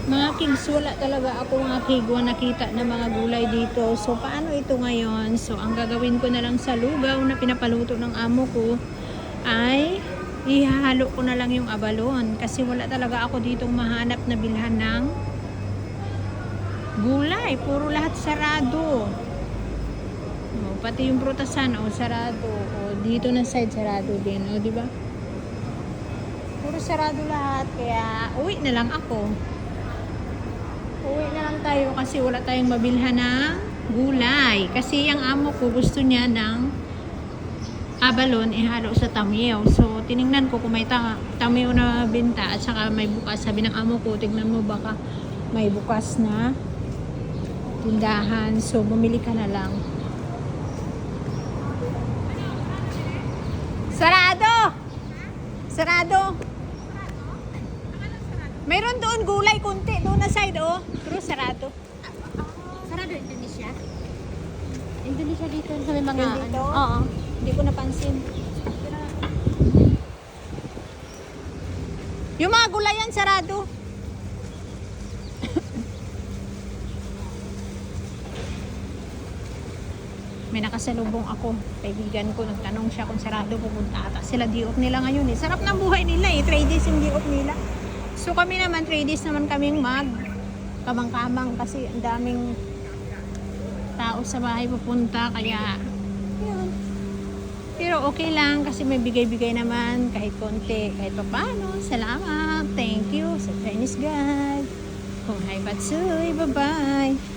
Mga kids, wala talaga ako mga kigwa nakita na mga gulay dito. So, paano ito ngayon? So, ang gagawin ko na lang sa lugaw na pinapaluto ng amo ko ay ihahalo ko na lang yung abalon. Kasi wala talaga ako ditong mahanap na bilhan ng gulay. Puro lahat sarado. O, pati yung prutasan, o sarado. O, dito na side sarado din. O, di ba? Puro sarado lahat. Kaya, uwi na lang ako. Uwi na lang tayo kasi wala tayong mabilhan ng gulay. Kasi yung amo ko gusto niya ng abalon ihalo sa tamiyaw. So, tiningnan ko kung may tamiyaw na benta at saka may bukas. Sabi ng amo ko, tignan mo baka may bukas na tindahan. So, bumili ka na lang. Sarado! Sarado! Mayroon doon gulay kunti. Doon na side, oh. Pero sarado. Sarado Indonesia? Indonesia dito sa may mga Yun dito? Oo. Hindi ko napansin. Yung mga gulayan, sarado. May nakasalubong ako. Kaibigan ko, nagtanong siya kung sarado pupunta ata. Sila di-off nila ngayon eh. Sarap ng buhay nila eh. 3 days yung di-off nila. So kami naman, 3 days naman kaming kamang-kamang kasi ang daming tao sa bahay pupunta. Kaya, yun. Pero okay lang kasi may bigay-bigay naman kahit konti, kahit paano. Salamat. Thank you sa Chinese guide. Kung hi Patsuy. Bye-bye.